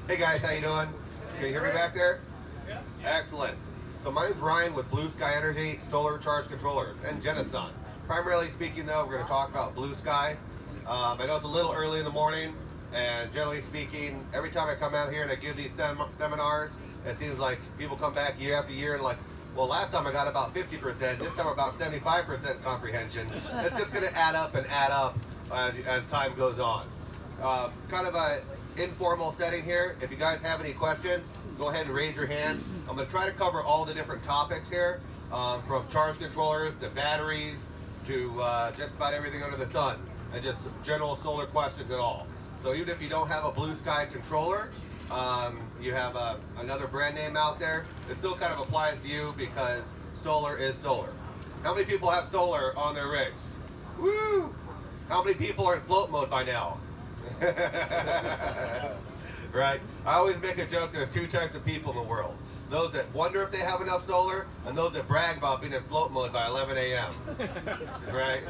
Hey guys, how you doing? Can you hear me back there? Yeah. Excellent. So my name's Ryan with Blue Sky Energy Solar Charge Controllers and Genasun. Primarily speaking though, we're going to talk about Blue Sky. I know it's a little early in the morning, and generally speaking, every time I come out here and I give these seminars, it seems like people come back year after year and like, well, last time I got about 50%, this time about 75% comprehension. It's just going to add up as time goes on. Kind of a informal setting here. If you guys have any questions, go ahead and raise your hand. I'm going to try to cover all the different topics here, from charge controllers to batteries to just about everything under the sun, and just general solar questions at all. So even if you don't have a Blue Sky controller, you have another brand name out there, it still kind of applies to you because solar is solar. How many people have solar on their rigs? Woo! How many people are in float mode by now? Right? I always make a joke, there's two types of people in the world. Those that wonder if they have enough solar, and those that brag about being in float mode by 11 a.m. Right?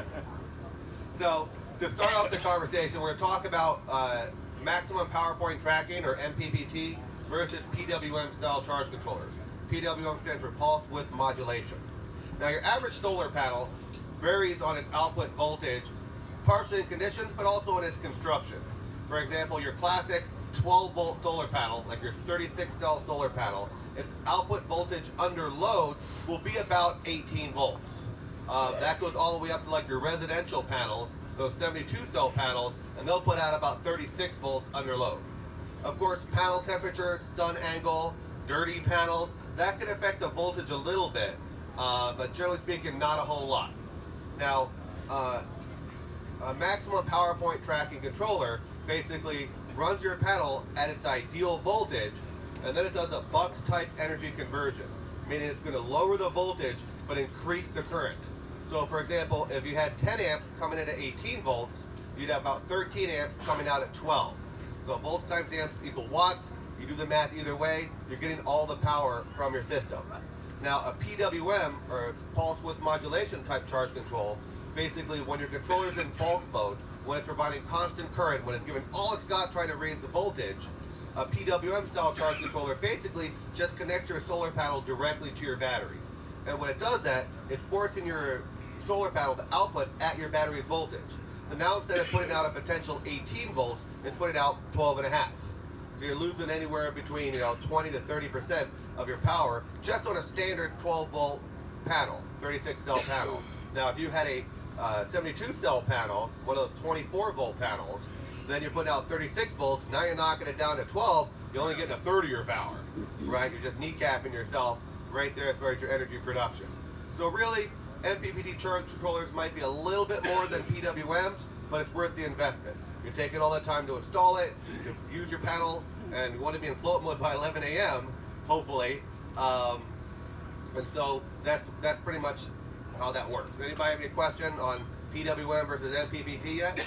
So, to start off the conversation, we're going to talk about maximum power point tracking, or MPPT, versus PWM style charge controllers. PWM stands for pulse width modulation. Now, your average solar panel varies on its output voltage, partially in conditions, but also in its construction. For example, your classic 12-volt solar panel, like your 36-cell solar panel, its output voltage under load will be about 18 volts. That goes all the way up to like your residential panels, those 72-cell panels, and they'll put out about 36 volts under load. Of course, panel temperature, sun angle, dirty panels, that can affect the voltage a little bit, but generally speaking, not a whole lot. Now, a maximum power point tracking controller basically runs your panel at its ideal voltage, and then it does a buck type energy conversion, meaning it's going to lower the voltage but increase the current. So for example, if you had 10 amps coming in at 18 volts, you'd have about 13 amps coming out at 12. So volts times amps equal watts. You do the math either way, you're getting all the power from your system. Now a PWM, or pulse width modulation type charge control, basically when your controller is in bulk mode, when it's providing constant current, when it's giving all it's got trying to raise the voltage, a PWM style charge controller basically just connects your solar panel directly to your battery. And when it does that, it's forcing your solar panel to output at your battery's voltage. So now instead of putting out a potential 18 volts, it's putting out 12 and a half. So you're losing anywhere between 20 to 30% of your power just on a standard 12 volt panel, 36 cell panel. Now if you had a 72 cell panel, one of those 24 volt panels, then you're putting out 36 volts, now you're knocking it down to 12, you're only getting a third of your power, right? You're just kneecapping yourself right there as far as your energy production. So really, MPPT charge controllers might be a little bit more than PWMs, but it's worth the investment. You're taking all that time to install it, to use your panel, and you want to be in float mode by 11 a.m., hopefully. And so that's pretty much how that works. Anybody have any question on PWM versus MPPT yet?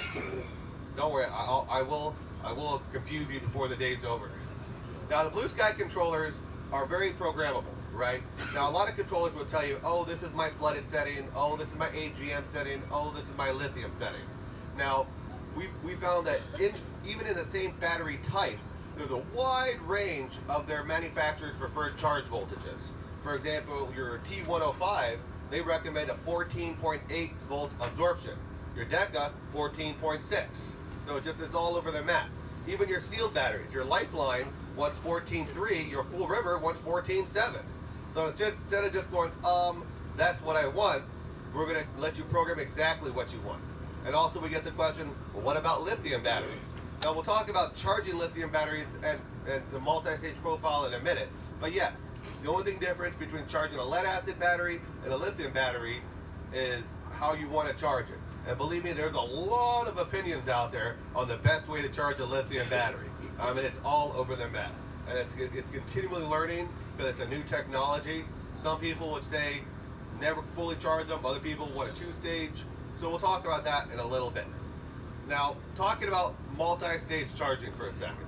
Don't worry, I will confuse you before the day's over. Now the Blue Sky controllers are very programmable, right? Now a lot of controllers will tell you, oh, this is my flooded setting, oh, this is my AGM setting, oh, this is my lithium setting. Now, we found that even in the same battery types, there's a wide range of their manufacturer's preferred charge voltages. For example, your T105, they recommend a 14.8 volt absorption. Your Deca, 14.6. So it's all over the map. Even your sealed batteries, your Lifeline wants 14.3, your Full River wants 14.7. So it's just, instead of just going, that's what I want, we're going to let you program exactly what you want. And also we get the question, well, what about lithium batteries? Now we'll talk about charging lithium batteries and the multi-stage profile in a minute. But yes, the only thing difference between charging a lead acid battery and a lithium battery is how you want to charge it. And believe me, there's a lot of opinions out there on the best way to charge a lithium battery. I mean, it's all over the map. And it's continually learning because it's a new technology. Some people would say never fully charge them. Other people want a two-stage. So we'll talk about that in a little bit. Now, talking about multi-stage charging for a second.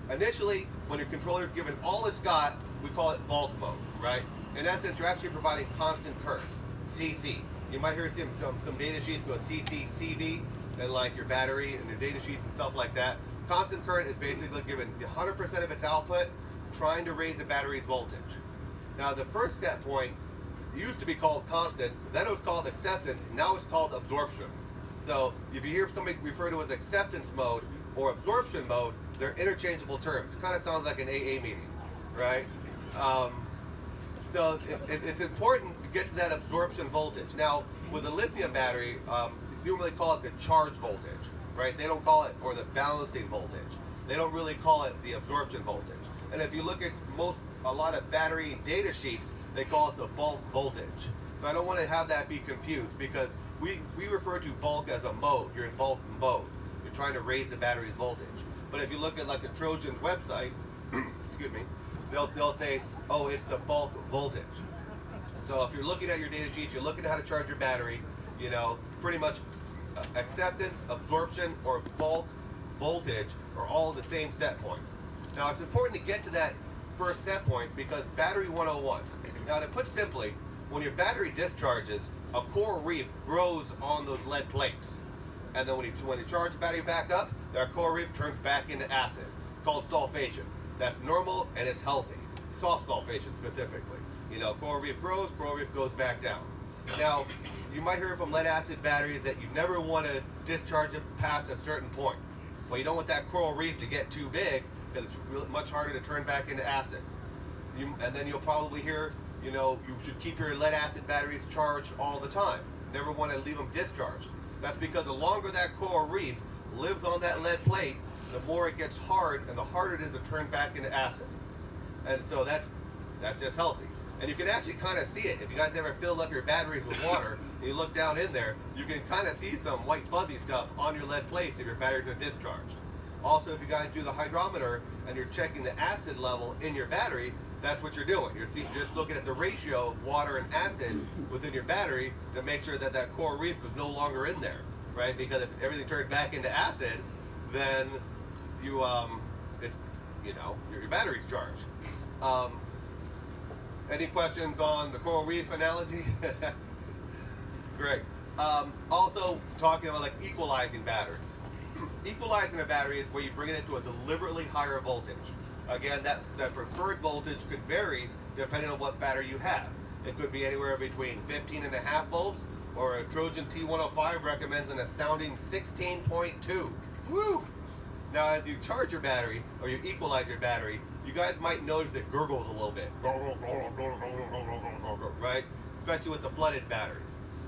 Initially, when your controller is given all it's got, we call it bulk mode, right? In essence, you're actually providing constant current, CC. You might hear some data sheets go CC, CV, and like your battery and your data sheets and stuff like that. Constant current is basically given 100% of its output, trying to raise the battery's voltage. Now the first set point used to be called constant, then it was called acceptance, now it's called absorption. So if you hear somebody refer to as acceptance mode or absorption mode, they're interchangeable terms. It kind of sounds like an AA meeting, right? So it's important to get to that absorption voltage. Now with a lithium battery, you really call it the charge voltage, right? They don't call it, or the balancing voltage. They don't really call it the absorption voltage. And if you look at a lot of battery data sheets, they call it the bulk voltage. So I don't want to have that be confused, because we refer to bulk as a mode. You're in bulk mode. You're trying to raise the battery's voltage. But if you look at like the Trojan's website, excuse me, they'll say, oh, it's the bulk voltage. So if you're looking at your data sheets, you're looking at how to charge your battery, you know, pretty much acceptance, absorption, or bulk voltage are all the same set point. Now it's important to get to that first set point, because battery 101. Now to put simply, when your battery discharges, a coral reef grows on those lead plates. And then when you charge the battery back up, that coral reef turns back into acid, called sulfation. That's normal and it's healthy. Soft sulfation specifically. You know, coral reef grows, coral reef goes back down. Now, you might hear from lead acid batteries that you never want to discharge it past a certain point. Well, you don't want that coral reef to get too big, because it's really much harder to turn back into acid. And then you'll probably hear, you know, you should keep your lead acid batteries charged all the time. Never want to leave them discharged. That's because the longer that coral reef lives on that lead plate, the more it gets hard, and the harder it is to turn back into acid. And so that's just healthy. And you can actually kind of see it. If you guys ever filled up your batteries with water and you look down in there, you can kind of see some white fuzzy stuff on your lead plates if your batteries are discharged. Also, if you guys do the hydrometer and you're checking the acid level in your battery, that's what you're doing. You're just looking at the ratio of water and acid within your battery to make sure that that coral reef is no longer in there, right? Because if everything turned back into acid, then your battery's charged. Any questions on the coral reef analogy? Great. Also talking about like equalizing batteries. Equalizing a battery is where you bring it to a deliberately higher voltage. Again, that preferred voltage could vary depending on what battery you have. It could be anywhere between 15.5 volts, or a Trojan T105 recommends an astounding 16.2. Woo! Now, as you charge your battery, or you equalize your battery, you guys might notice it gurgles a little bit, right? Especially with the flooded batteries.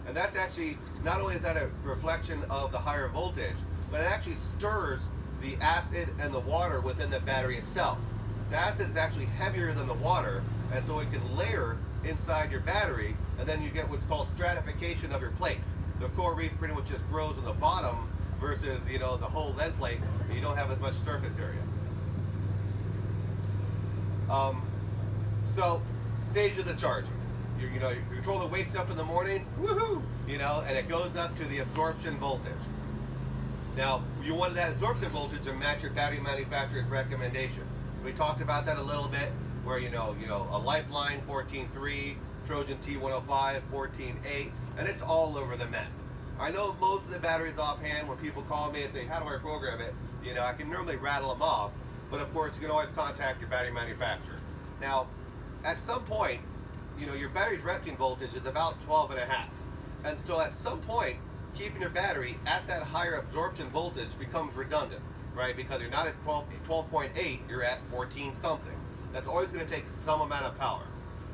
And that's actually, not only is that a reflection of the higher voltage, but it actually stirs the acid and the water within the battery itself. The acid is actually heavier than the water, and so it can layer inside your battery, and then you get what's called stratification of your plates. The coral reef pretty much just grows on the bottom versus, you know, the whole lead plate, and you don't have as much surface area. So, stages of charging. Your controller wakes up in the morning, woohoo, and it goes up to the absorption voltage. Now, you want that absorption voltage to match your battery manufacturer's recommendation. We talked about that a little bit, where a Lifeline 14.3, Trojan T105 14.8, and it's all over the map. I know most of the batteries offhand. When people call me and say, how do I program it, I can normally rattle them off, but of course you can always contact your battery manufacturer. Now, at some point, your battery's resting voltage is about 12.5, and so at some point, keeping your battery at that higher absorption voltage becomes redundant, right? Because you're not at 12.8, you're at 14 something. That's always going to take some amount of power.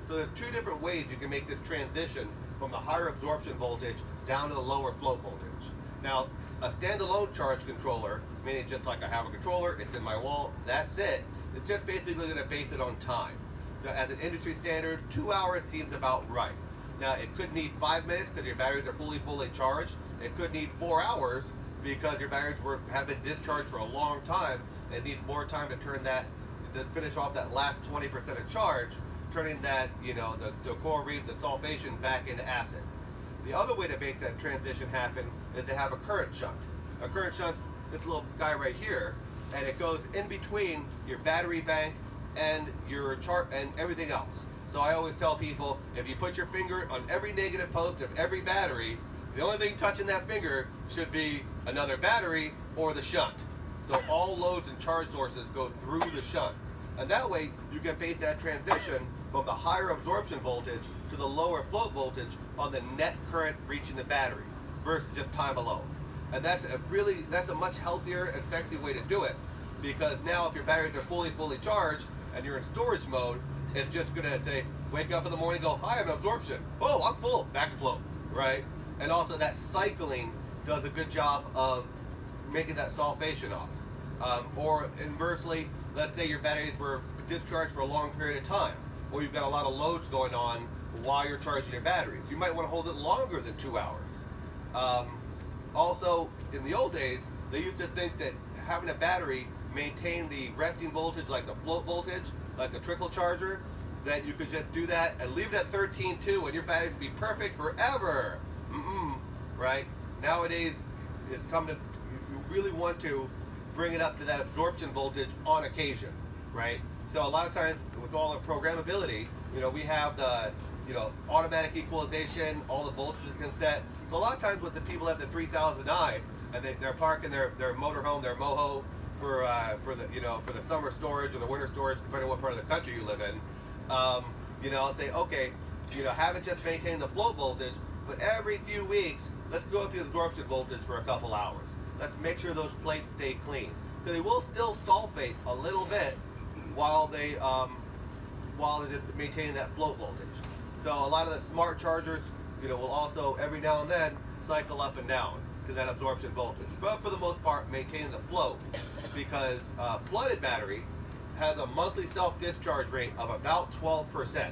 So there's two different ways you can make this transition from the higher absorption voltage down to the lower float voltage. Now, a standalone charge controller, meaning just like I have a controller, it's in my wall, that's it. It's just basically going to base it on time. As an industry standard, 2 hours seems about right. Now, it could need 5 minutes because your batteries are fully charged. It could need 4 hours because your batteries have been discharged for a long time. It needs more time to finish off that last 20% of charge, turning that, the coral reef, the sulfation, back into acid. The other way to make that transition happen is to have a current shunt. A current shunt's this little guy right here, and it goes in between your battery bank and your chart and everything else. So I always tell people, if you put your finger on every negative post of every battery, the only thing touching that finger should be another battery or the shunt. So all loads and charge sources go through the shunt. And that way, you can base that transition from the higher absorption voltage to the lower float voltage on the net current reaching the battery versus just time alone. And that's a much healthier and sexy way to do it, because now if your batteries are fully charged and you're in storage mode, it's just gonna say, wake up in the morning, go, hi, I'm absorption. Oh, I'm full, back to float, right? And also that cycling does a good job of making that sulfation off. Or inversely, let's say your batteries were discharged for a long period of time, or you've got a lot of loads going on while you're charging your batteries. You might want to hold it longer than 2 hours. Also, in the old days, they used to think that having a battery maintain the resting voltage, like the float voltage, like the trickle charger, that you could just do that and leave it at 13.2 and your batteries would be perfect forever. Right? Nowadays, it's come to, you really want to bring it up to that absorption voltage on occasion, right? So a lot of times with all the programmability, we have the, automatic equalization, all the voltages can set. So a lot of times with the people at the 3000i and they're parking their motorhome, their moho for the summer storage or the winter storage, depending on what part of the country you live in. I'll say, okay, have it just maintain the float voltage, but every few weeks, let's go up to the absorption voltage for a couple hours. Let's make sure those plates stay clean, because they will still sulfate a little bit while they're maintaining that float voltage. So a lot of the smart chargers, will also every now and then cycle up and down to that absorption voltage. But for the most part, maintaining the float, because flooded battery has a monthly self-discharge rate of about 12%.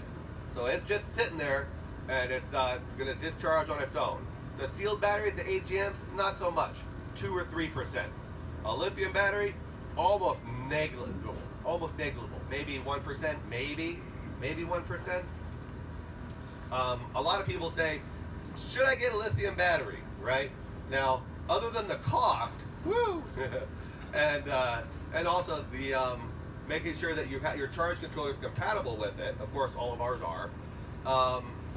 So it's just sitting there and it's going to discharge on its own. The sealed batteries, the AGMs, not so much, 2 or 3%. A lithium battery, almost negligible, maybe 1%, maybe 1%. A lot of people say, should I get a lithium battery, right? Now, other than the cost, woo, and also the making sure that your charge controller is compatible with it. Of course, all of ours are.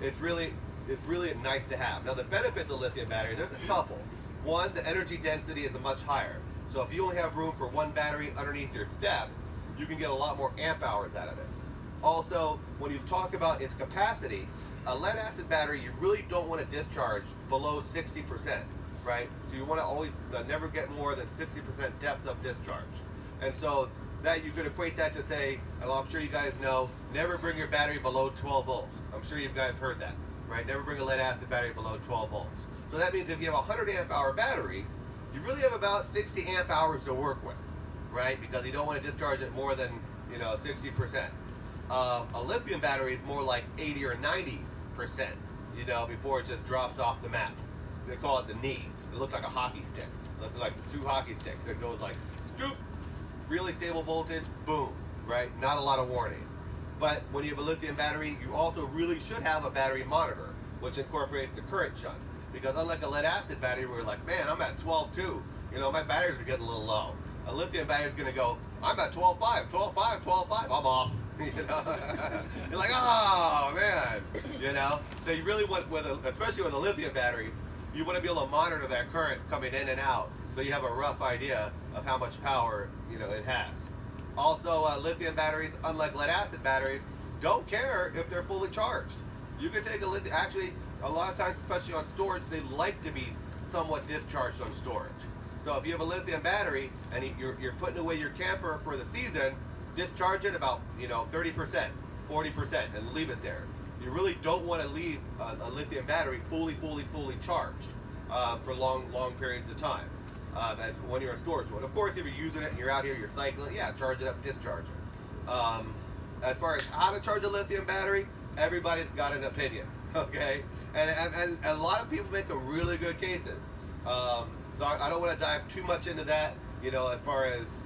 It's really nice to have. Now, the benefits of lithium battery, there's a couple. One, the energy density is much higher. So if you only have room for one battery underneath your step, you can get a lot more amp hours out of it. Also, when you talk about its capacity, a lead acid battery, you really don't want to discharge below 60%, right? So you want to always never get more than 60% depth of discharge. And so that you could equate that to say, and I'm sure you guys know, never bring your battery below 12 volts. I'm sure you guys heard that, right? Never bring a lead acid battery below 12 volts. So that means if you have a 100 amp hour battery, you really have about 60 amp hours to work with, right? Because you don't want to discharge it more than 60%. A lithium battery is more like 80 or 90%, before it just drops off the map. They call it the knee. It looks like a hockey stick. It looks like 2 hockey sticks. It goes like, scoop, really stable voltage, boom, right? Not a lot of warning. But when you have a lithium battery, you also really should have a battery monitor, which incorporates the current shunt. Because unlike a lead acid battery, where you're like, man, I'm at 12.2, my batteries are getting a little low. A lithium battery is going to go, I'm at 12.5, 12.5, 12.5, I'm off. You're like, oh man, So you really want, especially with a lithium battery, you want to be able to monitor that current coming in and out, so you have a rough idea of how much power it has. Also, lithium batteries, unlike lead acid batteries, don't care if they're fully charged. You can take a lithium. Actually, a lot of times, especially on storage, they like to be somewhat discharged on storage. So if you have a lithium battery and you're putting away your camper for the season, discharge it about 30%, 40%, and leave it there. You really don't want to leave a lithium battery fully charged for long periods of time. As when you're in storage mode. Of course, if you're using it and you're out here, you're cycling, yeah, charge it up, discharge it. As far as how to charge a lithium battery, everybody's got an opinion, okay? And a lot of people make some really good cases. So I don't want to dive too much into that, as far as,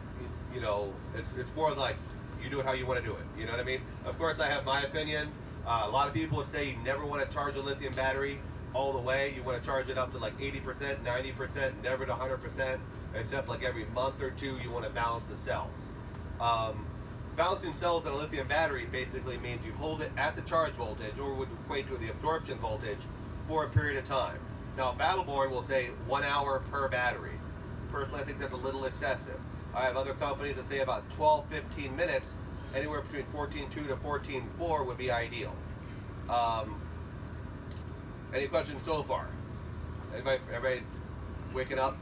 it's more like you do it how you want to do it, you know what I mean? Of course, I have my opinion. A lot of people would say you never want to charge a lithium battery all the way. You want to charge it up to like 80%, 90%, never to 100%, except like every month or two you want to balance the cells. Balancing cells in a lithium battery basically means you hold it at the charge voltage, or would equate to the absorption voltage, for a period of time. Now, Battleborn will say 1 hour per battery. Personally, I think that's a little excessive. I have other companies that say about 12, 15 minutes, anywhere between 14.2 to 14.4 would be ideal. Any questions so far? Everybody's waking up?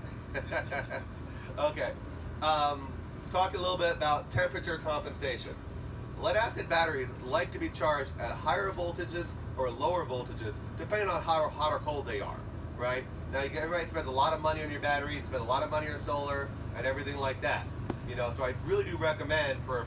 Okay. Talk a little bit about temperature compensation. Lead acid batteries like to be charged at higher voltages or lower voltages, depending on how hot or cold they are, right? Now, everybody spends a lot of money on your batteries, spend a lot of money on solar, and everything like that. So I really do recommend for,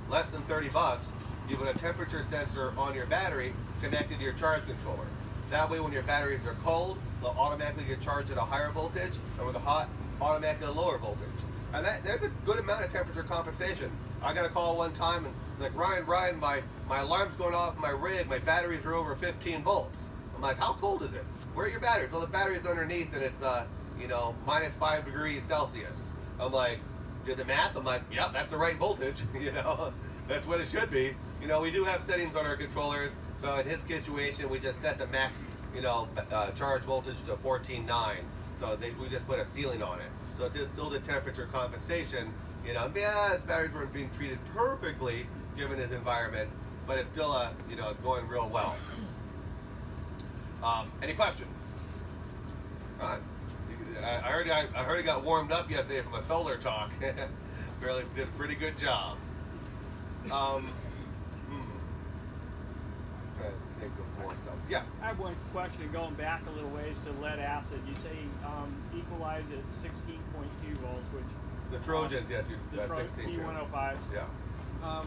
less than 30 bucks, you put a temperature sensor on your battery connected to your charge controller. That way, when your batteries are cold, they'll automatically get charged at a higher voltage, and when they're hot, automatically at a lower voltage. And there's a good amount of temperature compensation. I got a call one time, and like, Ryan, my alarm's going off my rig, my batteries are over 15 volts. I'm like, how cold is it? Where are your batteries? Well, the battery's underneath, and it's, minus 5 degrees Celsius. I'm like, did the math? I'm like, yep, that's the right voltage. That's what it should be. We do have settings on our controllers. So in his situation, we just set the max, charge voltage to 14.9. So we just put a ceiling on it. So it's still the temperature compensation. His batteries weren't being treated perfectly given his environment, but it's still it's going real well. Any questions? I heard he got warmed up yesterday from a solar talk. Really did a pretty good job. Yeah. I have one question going back a little ways to lead acid. You say equalize at 16.2 volts, which the Trojans, yes, the 16. T105s. Yeah.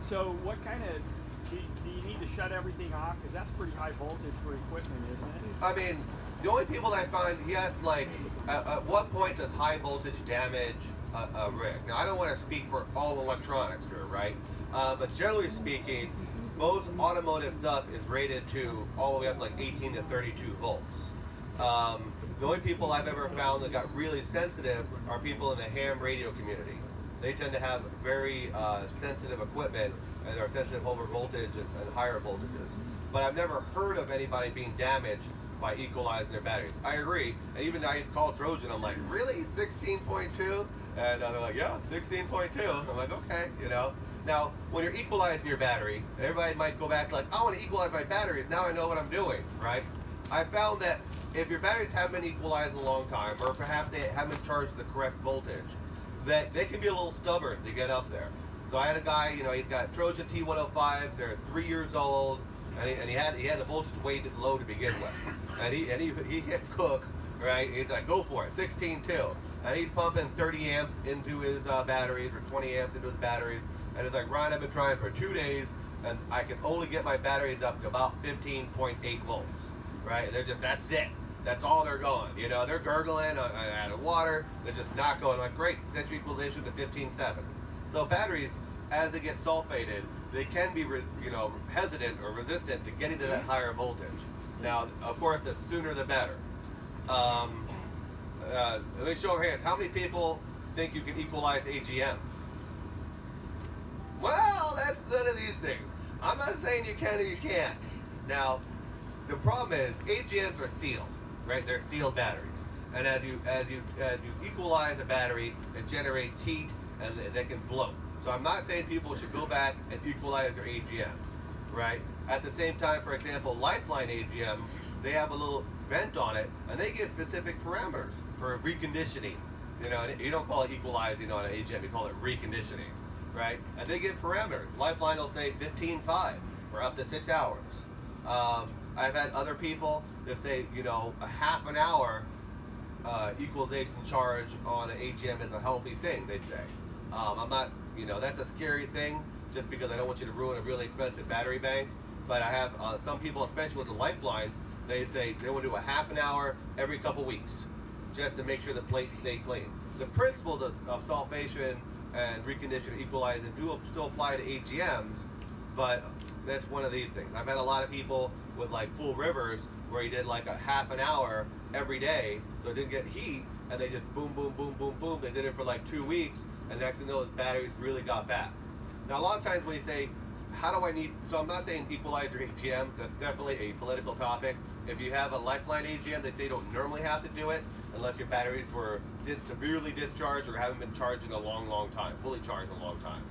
So what kind of do you need to shut everything off? Because that's pretty high voltage for equipment, isn't it? I mean, the only people that I find, he asked, like, at what point does high voltage damage a rig? Now, I don't want to speak for all electronics here, right? But generally speaking, most automotive stuff is rated to all the way up like 18 to 32 volts. The only people I've ever found that got really sensitive are people in the ham radio community. They tend to have very sensitive equipment, and they're sensitive over voltage and higher voltages. But I've never heard of anybody being damaged by equalizing their batteries. I agree, and even I called Trojan, I'm like, really, 16.2? And they're like, yeah, 16.2. I'm like, okay, Now, when you're equalizing your battery, everybody might go back like, I want to equalize my batteries, now I know what I'm doing, right? I found that if your batteries haven't been equalized in a long time, or perhaps they haven't been charged at the correct voltage, that they can be a little stubborn to get up there. So I had a guy, he's got Trojan T105s, they're 3 years old, and he had the voltage way low to begin with. And he hit Cook, right? He's like, go for it, 16.2. And he's pumping 30 amps into his batteries, or 20 amps into his batteries. And it's like, Ryan, I've been trying for 2 days, and I can only get my batteries up to about 15.8 volts, right? They're just, that's it. That's all they're going. They're gurgling out of water. They're just not going. Like, great, set your equalization to 15.7. So batteries, as they get sulfated, they can be, hesitant or resistant to getting to that higher voltage. Now, of course, the sooner the better. Let me show of hands. How many people think you can equalize AGMs? Well, that's none of these things. I'm not saying you can or you can't. Now, the problem is AGMs are sealed, right? They're sealed batteries, and as you equalize a battery, it generates heat and they can float. So I'm not saying people should go back and equalize their AGMs, right? At the same time, for example, Lifeline AGM, they have a little vent on it, and they give specific parameters for reconditioning. And you don't call it equalizing on an AGM, you call it reconditioning, right? And they give parameters. Lifeline will say 15.5 for up to 6 hours. I've had other people that say, a half an hour equalization charge on an AGM is a healthy thing, they'd say. I'm not, that's a scary thing, just because I don't want you to ruin a really expensive battery bank. But I have some people, especially with the Lifelines, they say they want to do a half an hour every couple weeks, just to make sure the plates stay clean. The principles of sulfation and reconditioning, equalizing do still apply to AGMs, but that's one of these things. I've had a lot of people with like full rivers where he did like a half an hour every day, so it didn't get heat, and they just boom, boom, boom, boom, boom. They did it for like 2 weeks, and next thing you know, his batteries really got bad. Now, a lot of times when you say, how do I need, so I'm not saying equalize your AGMs, that's definitely a political topic. If you have a Lifeline AGM, they say you don't normally have to do it, unless your batteries were severely discharged or haven't been charged in a long time, fully charged in a long time.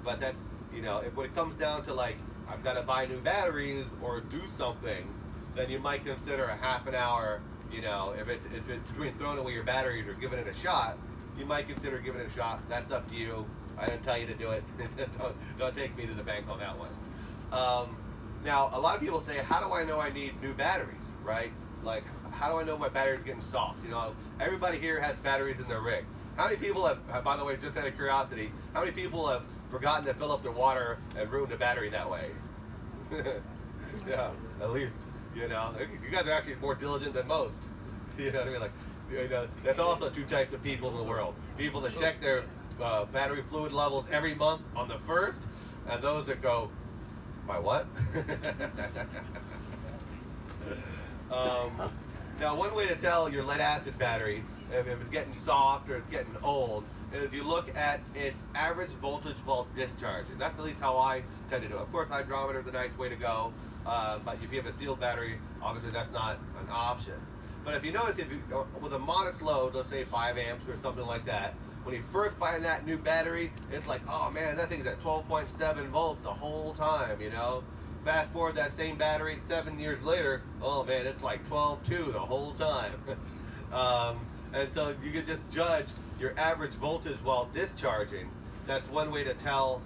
But that's, you know, if when it comes down to like, I've got to buy new batteries or do something, then you might consider a half an hour, you know, if it's between throwing away your batteries or giving it a shot, you might consider giving it a shot. That's up to you. I didn't tell you to do it. don't take me to the bank on that one. Now, a lot of people say, how do I know I need new batteries, right? Like, how do I know my battery's getting soft? You know, everybody here has batteries in their rig. How many people have, by the way, just out of curiosity, how many people have forgotten to fill up their water and ruined the battery that way? Yeah, at least, you know. You guys are actually more diligent than most. You know what I mean? Like, you know, there's also two types of people in the world. People that check their battery fluid levels every month on the 1st, and those that go, my what? Now, one way to tell your lead acid battery if it's getting soft or it's getting old is you look at its average voltage while discharging. That's at least how I tend to do it. Of course, hydrometer is a nice way to go, but if you have a sealed battery, obviously that's not an option. But if you notice, if you, with a modest load, let's say 5 amps or something like that, when you first buy that new battery, it's like, oh man, that thing's at 12.7 volts the whole time, you know? Fast forward that same battery 7 years later, oh man, it's like 12.2 the whole time. And so you can just judge your average voltage while discharging. That's one way to tell,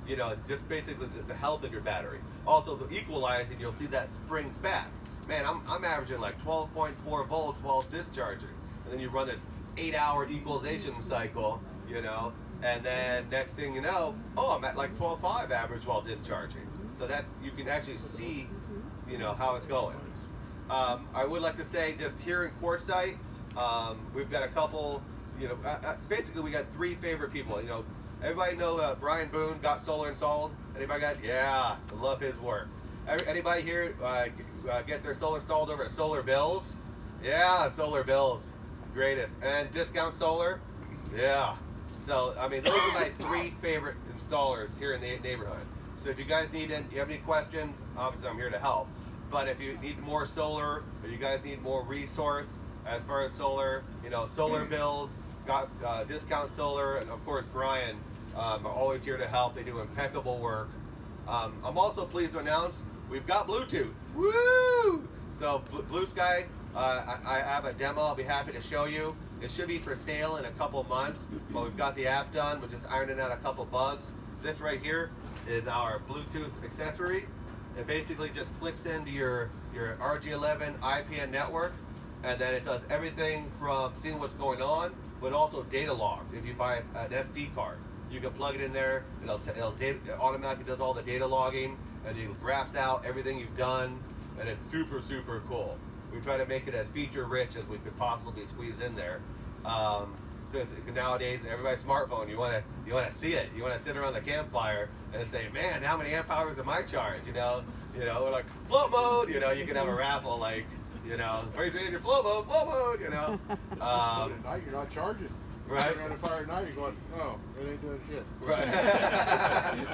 you know, just basically the health of your battery. Also, the equalizing, you'll see that springs back. Man, I'm averaging like 12.4 volts while discharging. And then you run this 8-hour equalization cycle, you know, and then next thing you know, oh, I'm at like 12.5 average while discharging. So that's, you can actually see, you know, how it's going. I would like to say, just here in Quartzsite, we've got a couple, you know, basically we got 3 favorite people. You know, everybody know Brian Boone got solar installed? Anybody got? Yeah, I love his work. Anybody here get their solar installed over at Solar Bills? Yeah, Solar Bills, greatest. And Discount Solar? Yeah. So, I mean, those are my 3 favorite installers here in the neighborhood. So if you guys need, you have any questions, obviously I'm here to help. But if you need more solar, or you guys need more resource as far as solar, you know, Solar Bills, got Discount Solar, and of course Brian are always here to help. They do impeccable work. I'm also pleased to announce we've got Bluetooth. Woo! So Blue Sky, I have a demo I'll be happy to show you. It should be for sale in a couple months, but we've got the app done. We're just ironing out a couple bugs. This right here is our Bluetooth accessory. It basically just clicks into your RG11 IPN network, and then it does everything from seeing what's going on, but also data logs. If you buy an SD card, you can plug it in there. It automatically does all the data logging, and it graphs out everything you've done, and it's super, super cool. We try to make it as feature rich as we could possibly squeeze in there. So nowadays, everybody's smartphone, you want to see it. You want to sit around the campfire and say, man, how many amp hours am I charged? You know, we're like float mode. You know, you can have a raffle like, you know, where's your float mode. You know. At night you're not charging. Right. You're on a fire at night, you're going, oh, it ain't doing shit. Right.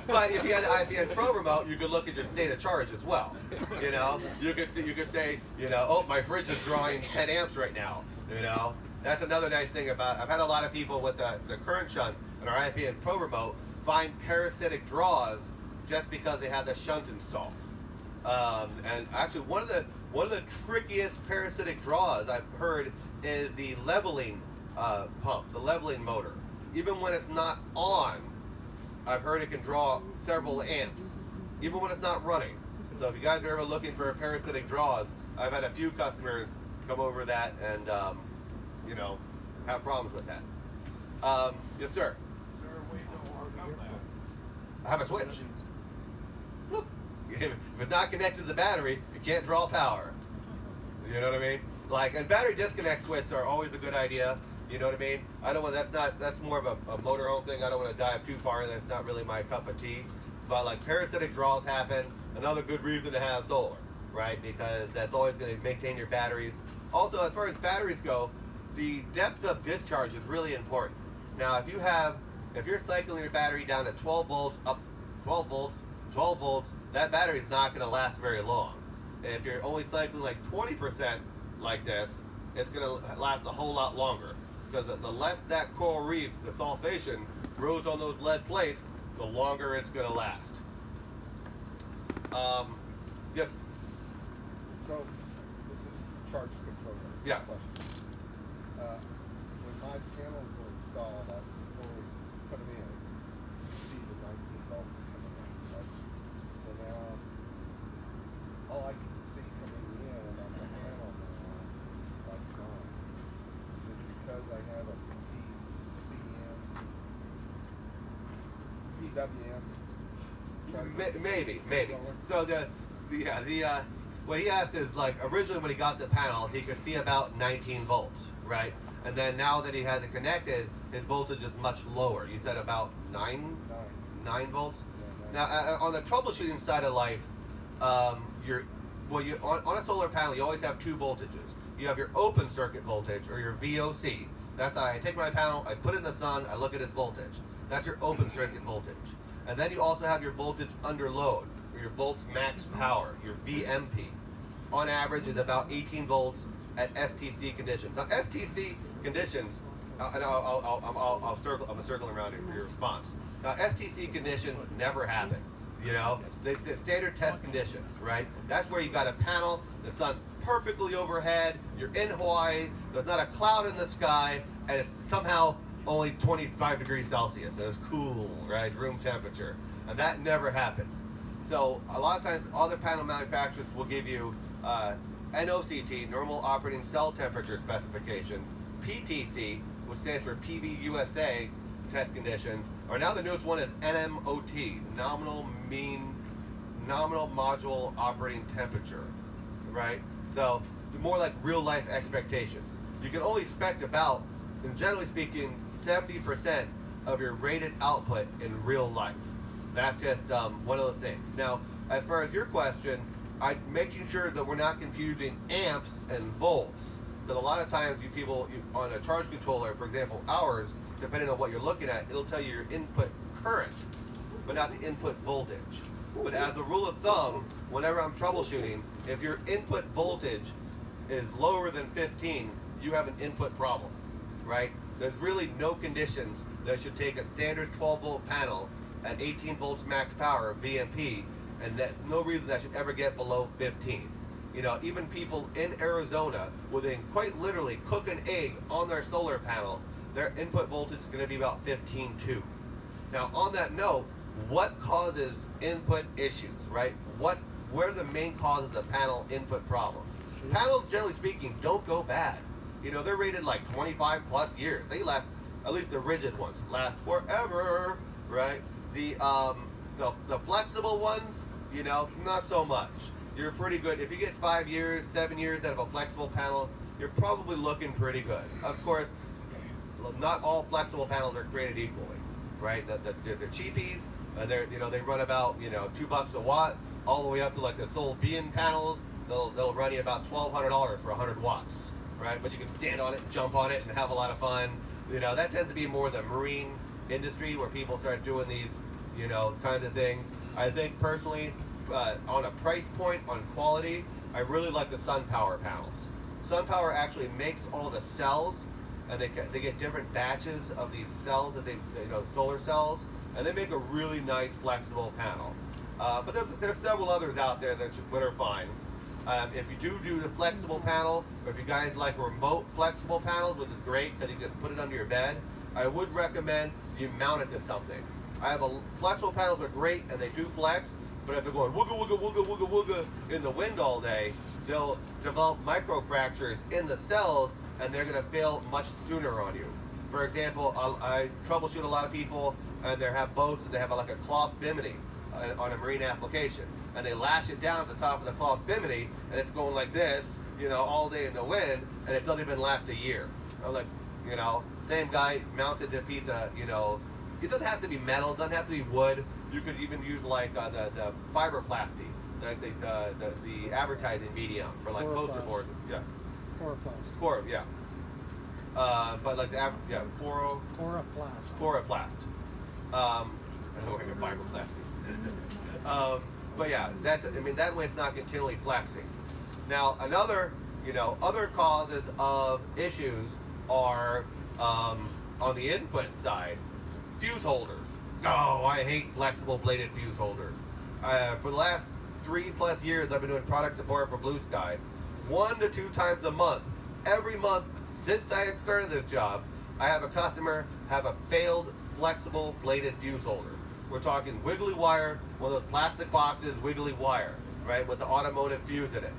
But if you had the IPN Pro remote, you could look at your state of charge as well. You know, you could say, you know, oh, my fridge is drawing 10 amps right now. You know, that's another nice thing about. I've had a lot of people with the current shunt and our IPN Pro remote find parasitic draws just because they have the shunt installed. And actually, one of the trickiest parasitic draws I've heard is the leveling pump, the leveling motor. Even when it's not on, I've heard it can draw several amps, even when it's not running. So if you guys are ever looking for parasitic draws, I've had a few customers come over that and, you know, have problems with that. Yes, sir. Is there a way to overcome that? I have a switch. Look, if it's not connected to the battery, you can't draw power. You know what I mean? Like, and battery disconnect switches are always a good idea. You know what I mean? I don't want, that's more of a motorhome thing. I don't want to dive too far. That's not really my cup of tea. But like parasitic draws happen. Another good reason to have solar, right? Because that's always going to maintain your batteries. Also, as far as batteries go, the depth of discharge is really important. Now, if you're cycling your battery down to 12 volts, up 12 volts, that battery's not going to last very long. If you're only cycling like 20% like this, it's going to last a whole lot longer. Because the less that coral reef, the sulfation, grows on those lead plates, the longer it's going to last. Yes? So, this is charge control. Yeah. Question. When my panels were installed, before we put them in, you see the 19 volts coming in, right? So now, all I can see coming in on the panel now is like gone. Is it because I have a PWM? Maybe. So what he asked is, like, originally when he got the panels, he could see about 19 volts, right? And then now that he has it connected, his voltage is much lower. You said about 9 volts. Yeah, Now, on the troubleshooting side of life, on a solar panel, you always have two voltages. You have your open circuit voltage, or your VOC. That's how I take my panel, I put it in the sun, I look at its voltage. That's your open circuit voltage. And then you also have your voltage under load, or your volts max power, your VMP. On average is about 18 volts at STC conditions. Now, STC conditions, and I'm circling around your response. Now, STC conditions never happen. You know, the standard test conditions, right? That's where you've got a panel, the sun's perfectly overhead, you're in Hawaii, there's not a cloud in the sky, and it's somehow only 25 degrees Celsius. And it's cool, right? Room temperature. And that never happens. So a lot of times, other panel manufacturers will give you NOCT, normal operating cell temperature specifications, PTC, which stands for PVUSA test conditions, or now the newest one is NMOT, nominal module operating temperature, right? So more like real life expectations. You can only expect about, and generally speaking, 70% of your rated output in real life. That's just one of those things. Now, as far as your question, I'm making sure that we're not confusing amps and volts. Because a lot of times on a charge controller, for example, ours, depending on what you're looking at, it'll tell you your input current, but not the input voltage. But as a rule of thumb, whenever I'm troubleshooting, if your input voltage is lower than 15, you have an input problem, right? There's really no conditions that should take a standard 12 volt panel at 18 volts max power, VMP, and no reason that should ever get below 15. You know, even people in Arizona, where they quite literally cook an egg on their solar panel, their input voltage is going to be about 15.2. Now, on that note, what causes input issues, right? Where are the main causes of panel input problems? Panels, generally speaking, don't go bad. You know, they're rated like 25 plus years. They last, at least the rigid ones, last forever, right? The flexible ones, you know, not so much. You're pretty good. If you get 5 years, 7 years out of a flexible panel, you're probably looking pretty good. Of course, not all flexible panels are created equally, right? There's the cheapies, they run about $2 a watt, all the way up to like the Sol Bean panels. They'll run you about $1,200 for 100 watts, right? But you can stand on it, jump on it, and have a lot of fun. You know, that tends to be more the marine industry where people start doing these, kinds of things. I think personally, on a price point, on quality, I really like the SunPower panels. SunPower actually makes all the cells, and they get different batches of these cells that solar cells, and they make a really nice flexible panel. But there's several others out there that are fine. If you do the flexible panel, or if you guys like remote flexible panels, which is great because you just put it under your bed, I would recommend you mount it to something. Flexible panels are great and they do flex, but if they're going wooga wooga wooga wooga wooga in the wind all day, they'll develop microfractures in the cells and they're going to fail much sooner on you. For example, I troubleshoot a lot of people and they have boats and they have like a cloth bimini on a marine application, and they lash it down at the top of the cloth bimini and it's going like this, all day in the wind, and it doesn't even last a year. I'm like, same guy mounted a piece of, it doesn't have to be metal, it doesn't have to be wood. You could even use like the fiberplasty, the advertising medium for like poster boards. Yeah. Coroplast. Yeah. But like Coroplast. Coroplast. I don't know fiberplasty. But yeah, that way it's not continually flexing. Now another You know, other causes of issues are on the input side, fuse holders. Oh, I hate flexible bladed fuse holders. For the last 3+ years, I've been doing product support for Blue Sky. 1 to 2 times a month, every month since I started this job, I have a customer have a failed flexible bladed fuse holder. We're talking wiggly wire, one of those plastic boxes, wiggly wire, right, with the automotive fuse in it.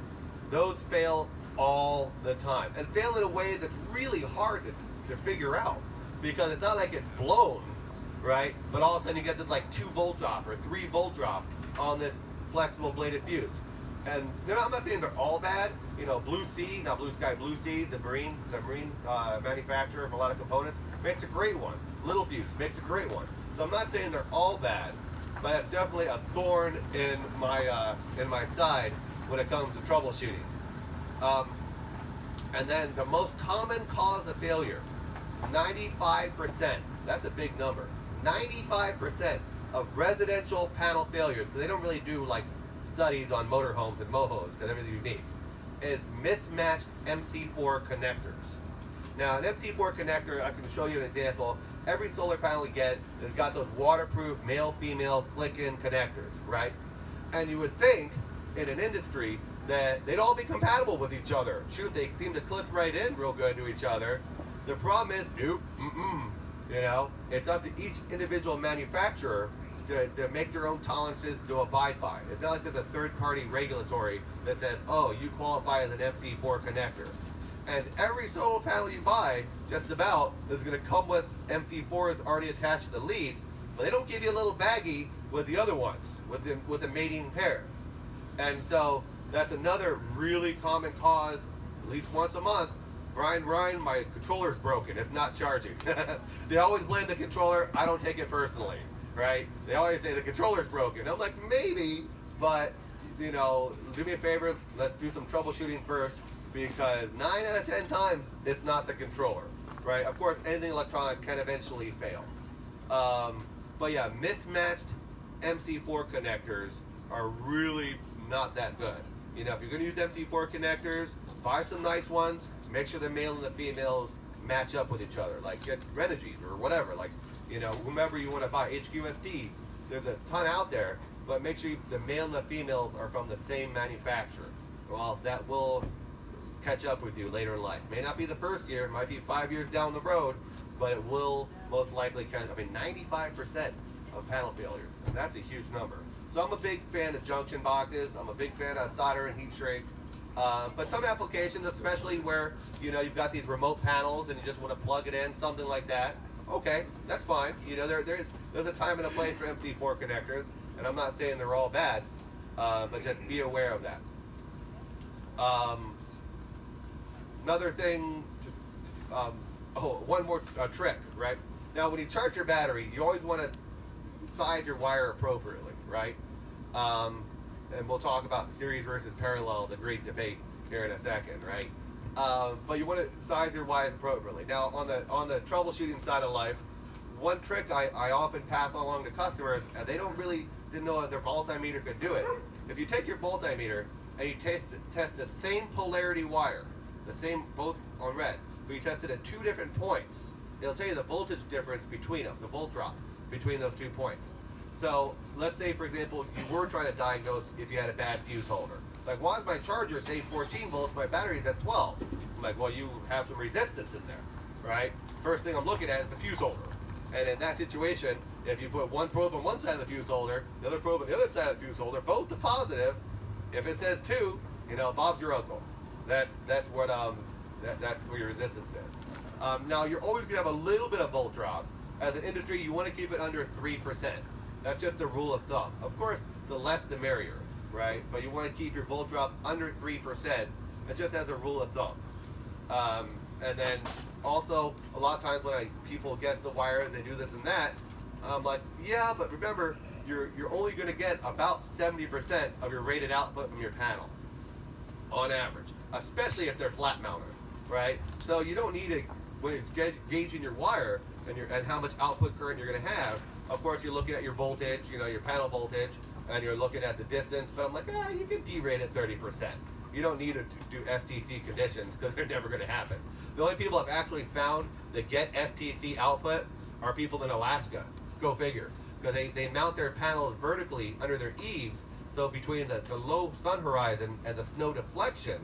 Those fail all the time, and fail in a way that's really hard to figure out, because it's not like it's blown, right, but all of a sudden you get this like 2-volt drop or 3-volt drop on this flexible bladed fuse. And I'm not saying they're all bad. You know, Blue Sea, not Blue Sky, Blue Sea, the marine manufacturer of a lot of components, makes a great one. Little Fuse makes a great one. So I'm not saying they're all bad, but it's definitely a thorn in my side when it comes to troubleshooting. And then the most common cause of failure, 95%. That's a big number. 95% of residential panel failures, because they don't really do like studies on motorhomes and mohos because everything's unique, is mismatched MC4 connectors. Now, an MC4 connector, I can show you an example. Every solar panel you get has got those waterproof male-female click-in connectors, right? And you would think in an industry that they'd all be compatible with each other. Shoot, they seem to clip right in real good to each other. The problem is, nope, you know, it's up to each individual manufacturer to make their own tolerances to abide by. It's not like there's a third-party regulatory that says, oh, you qualify as an MC4 connector. And every solar panel you buy, just about, is going to come with MC4s already attached to the leads, but they don't give you a little baggie with the other ones, with the mating pair. And so that's another really common cause, at least once a month. Brian, my controller's broken, it's not charging. They always blame the controller. I don't take it personally, right? They always say the controller's broken. I'm like, maybe, but, you know, do me a favor, let's do some troubleshooting first, because 9 out of 10 times it's not the controller, right? Of course, anything electronic can eventually fail. But yeah, mismatched MC4 connectors are really not that good. You know, if you're going to use MC4 connectors, buy some nice ones. Make sure the male and the females match up with each other. Like get Renogy's or whatever. Like, you know, whomever you want to buy, HQSD. There's a ton out there, but make sure the male and the females are from the same manufacturer, or else that will catch up with you later in life. May not be the first year, might be 5 years down the road, but it will most likely catch. I mean, 95% of panel failures, and that's a huge number. So I'm a big fan of junction boxes. I'm a big fan of solder and heat shrink. But some applications, especially where, you know, you've got these remote panels and you just want to plug it in, something like that, okay, that's fine. You know, there's a time and a place for MC4 connectors, and I'm not saying they're all bad, but just be aware of that. Another thing, one more trick, right? Now, when you charge your battery, you always want to size your wire appropriately, right? And we'll talk about series versus parallel, the great debate here in a second, right? But you want to size your wires appropriately. Now, on the troubleshooting side of life, one trick I often pass along to customers, and they didn't know that their multimeter could do it. If you take your multimeter and you test the same polarity wire, the same, both on red, but you test it at 2 different points, it'll tell you the voltage difference between them, the volt drop between those 2 points. So let's say, for example, you were trying to diagnose if you had a bad fuse holder. Like, why does my charger say 14 volts, my battery's at 12? I'm like, well, you have some resistance in there, right? First thing I'm looking at is the fuse holder. And in that situation, if you put one probe on one side of the fuse holder, the other probe on the other side of the fuse holder, both to positive, if it says 2, you know, Bob's your uncle. That's what that's where your resistance is. Now, you're always going to have a little bit of volt drop. As an industry, you want to keep it under 3%. That's just a rule of thumb. Of course, the less the merrier, right? But you want to keep your volt drop under 3%, and just as a rule of thumb. And then also, a lot of times when people guess the wires, they do this and that, I'm like, yeah, but remember, you're only going to get about 70% of your rated output from your panel, on average, especially if they're flat mounted, right? So you don't need to, when you're gauging your wire and how much output current you're going to have, of course, you're looking at your voltage, you know, your panel voltage, and you're looking at the distance, but I'm like, you can derate it 30%. you don't need to do STC conditions because they're never going to happen. The only people I've actually found that get STC output are people in Alaska. Go figure. Because they mount their panels vertically under their eaves, so between the low sun horizon and the snow deflection,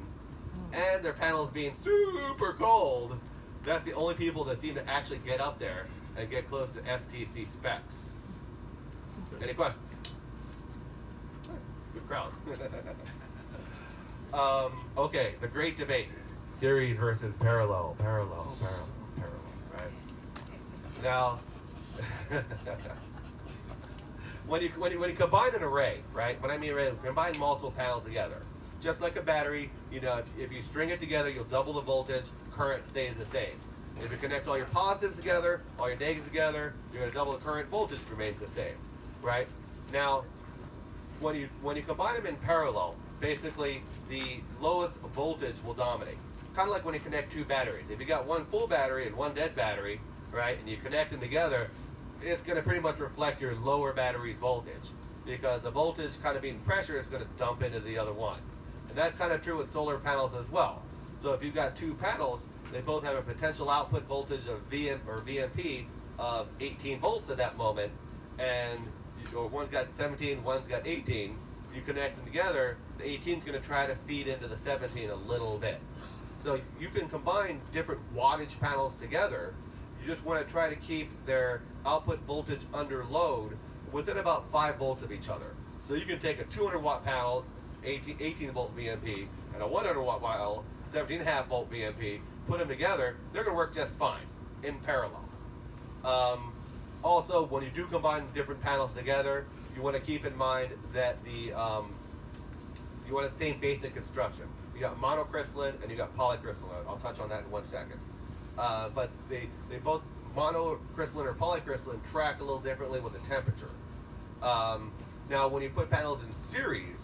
and their panels being super cold, that's the only people that seem to actually get up there and get close to STC specs. Any questions? Good crowd. Okay, the great debate. Series versus parallel, right? Now, when you combine an array, right? When I mean array, combine multiple panels together. Just like a battery, you know, if you string it together, you'll double the voltage, current stays the same. If you connect all your positives together, all your negatives together, you're going to double the current, voltage remains the same, right? Now, when you combine them in parallel, basically the lowest voltage will dominate. Kind of like when you connect two batteries. If you got one full battery and one dead battery, right, and you connect them together, it's going to pretty much reflect your lower battery voltage, because the voltage kind of being pressure is going to dump into the other one. And that's kind of true with solar panels as well. So if you've got two panels, they both have a potential output voltage of VM or VMP of 18 volts at that moment, and or one's got 17, one's got 18. You connect them together, the 18 is going to try to feed into the 17 a little bit. So you can combine different wattage panels together. You just want to try to keep their output voltage under load within about 5 volts of each other. So you can take a 200 watt panel, 18 volt VMP, and a 100 watt panel, 17.5 volt VMP, put them together, they're going to work just fine in parallel. Also, when you do combine different panels together, you want to keep in mind that you want the same basic construction. You got monocrystalline and you got polycrystalline. I'll touch on that in 1 second. But they both, monocrystalline or polycrystalline, track a little differently with the temperature. Now, when you put panels in series,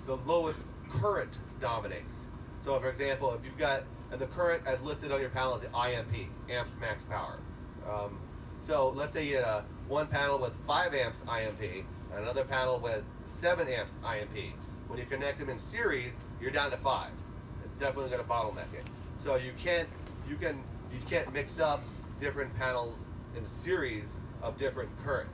the lowest current dominates. So, for example, if you've got, and the current as listed on your panel is the IMP, amps max power. So let's say you had one panel with 5 amps IMP and another panel with 7 amps IMP. When you connect them in series, you're down to 5. It's definitely going to bottleneck it. So you can't mix up different panels in series of different current.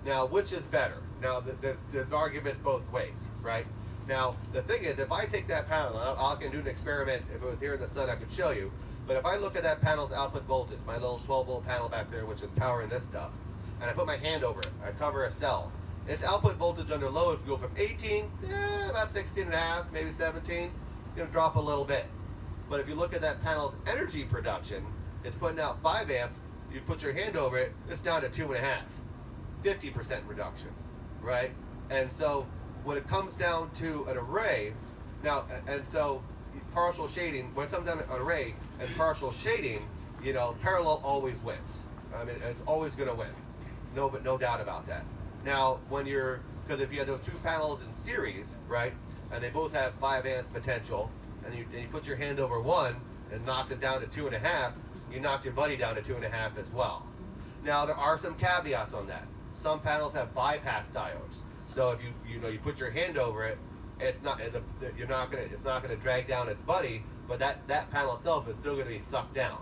Now, which is better? Now, there's arguments both ways, right? Now, the thing is, if I take that panel, I can do an experiment. If it was here in the sun, I could show you. But if I look at that panel's output voltage, my little 12 volt panel back there, which is powering this stuff, and I put my hand over it, I cover a cell, its output voltage under load go from 18, about 16.5, maybe 17, it's going to drop a little bit. But if you look at that panel's energy production, it's putting out 5 amps, you put your hand over it, it's down to 2.5, 50% reduction, right? And so when it comes down to an array, now, and so partial shading, when it comes down to an array and partial shading, you know, parallel always wins. I mean, it's always going to win. No doubt about that. Now, when you're, because if you have those two panels in series, right, and they both have 5 amps potential, and you put your hand over one and knocks it down to 2.5, you knocked your buddy down to 2.5 as well. Now, there are some caveats on that. Some panels have bypass diodes. So if you put your hand over it, it's not gonna drag down its buddy, but that panel itself is still gonna be sucked down,